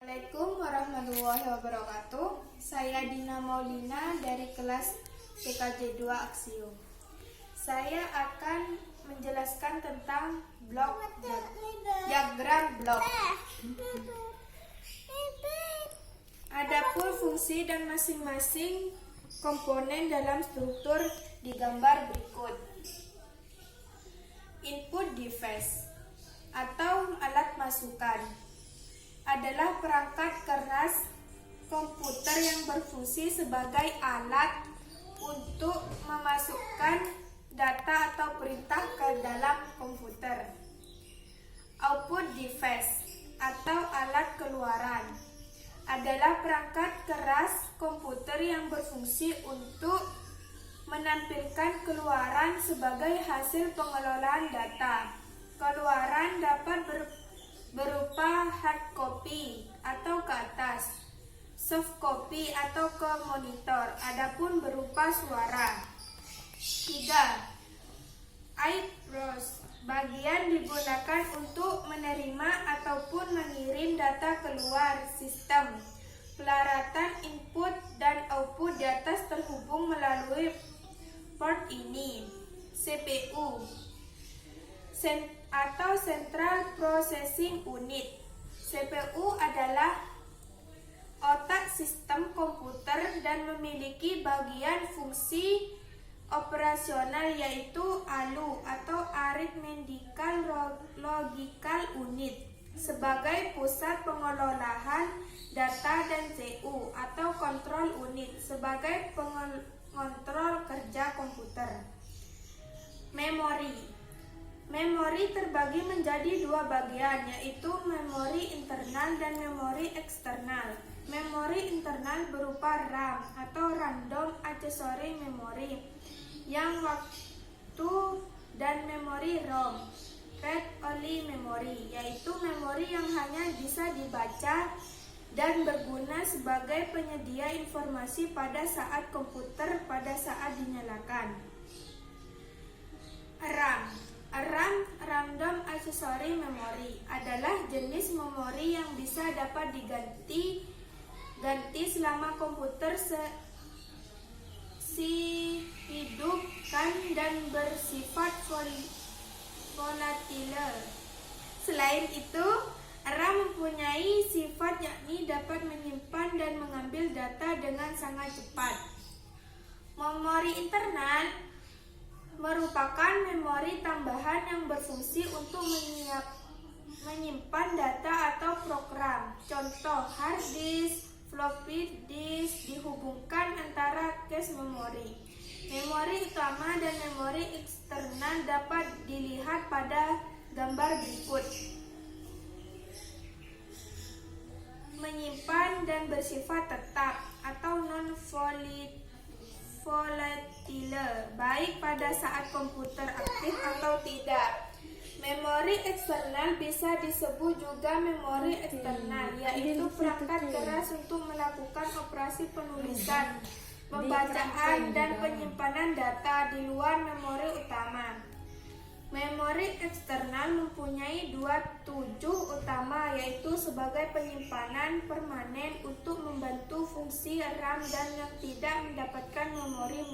Assalamualaikum warahmatullahi wabarakatuh. Saya Dina Maulina dari kelas PKJ 2 Aksio. Saya akan menjelaskan tentang diagram blok. Adapun fungsi dan masing-masing komponen dalam struktur digambar berikut. Input device atau alat masukan adalah perangkat keras komputer yang berfungsi sebagai alat untuk memasukkan data atau perintah ke dalam komputer. Output device atau alat keluaran adalah perangkat keras komputer yang berfungsi untuk menampilkan keluaran sebagai hasil pengelolaan data. Keluaran dapat berupa hard copy atau ke atas, soft copy atau ke monitor, adapun berupa suara. 3. iPros bagian digunakan untuk menerima ataupun mengirim data keluar sistem. Pelaratan input dan output di atas terhubung melalui port ini. CPU atau Central Processing Unit. CPU adalah otak sistem komputer dan memiliki bagian fungsi operasional yaitu ALU atau Arithmetical Logical Unit sebagai pusat pengelolaan data dan CU atau Control Unit sebagai pengontrol kerja komputer. Memori terbagi menjadi dua bagian, yaitu memori internal dan memori eksternal. Memori internal berupa RAM atau Random Accessory Memory yang waktu dan memori ROM, Read Only Memory, yaitu memori yang hanya bisa dibaca dan berguna sebagai penyedia informasi pada saat komputer pada saat dinyalakan. RAM, Random Accessory Memory, adalah jenis memori yang bisa dapat diganti selama komputer hidupkan dan bersifat volatile. Selain itu, RAM mempunyai sifat yakni dapat menyimpan dan mengambil data dengan sangat cepat. Memori internal merupakan memori tambahan yang berfungsi untuk menyimpan data atau program. Contoh, hard disk, floppy disk dihubungkan antara cache memori. Memori utama dan memori eksternal dapat dilihat pada gambar berikut. Menyimpan dan bersifat tetap atau non-volatile, baik pada saat komputer aktif atau tidak. Memori eksternal bisa disebut juga memori eksternal, yaitu perangkat keras untuk melakukan operasi penulisan, pembacaan, dan penyimpanan data di luar memori utama. Memori eksternal mempunyai dua tujuan utama, yaitu sebagai penyimpanan permanen untuk membantu fungsi RAM dan yang tidak mendapatkan memori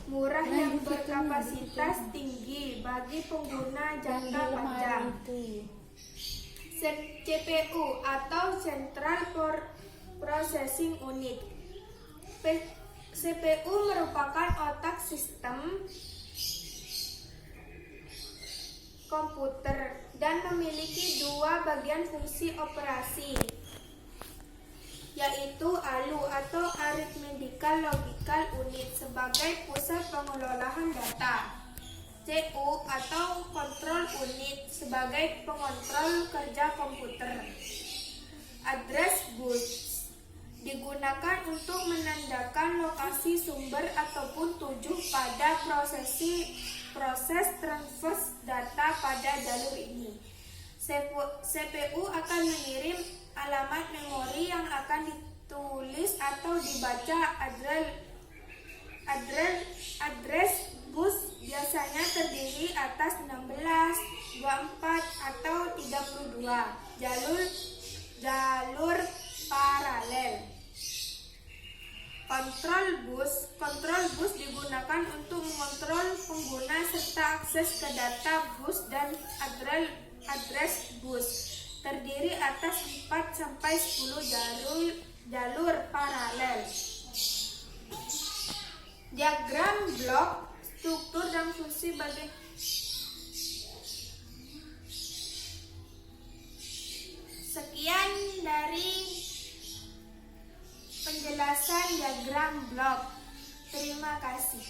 murah yang berkapasitas tinggi bagi pengguna jangka panjang. CPU atau Central Processing Unit. CPU merupakan otak sistem komputer dan memiliki dua bagian fungsi operasi, yaitu ALU atau Arithmetical Logical Unit sebagai pusat pengelolaan data, CU atau Control Unit sebagai pengontrol kerja komputer. Address bus digunakan untuk menandakan lokasi sumber ataupun tujuan pada proses transfer data pada jalur ini. CPU akan mengirim alamat memori yang akan ditulis atau dibaca. Address bus biasanya terdiri atas 16, 24, atau 32 jalur jalur paralel. Kontrol bus digunakan untuk mengontrol pengguna serta akses ke data bus dan address bus. Terdiri atas 4-10 jalur paralel. Diagram blok, struktur dan fungsi bagi sekian dari penjelasan diagram blok. Terima kasih.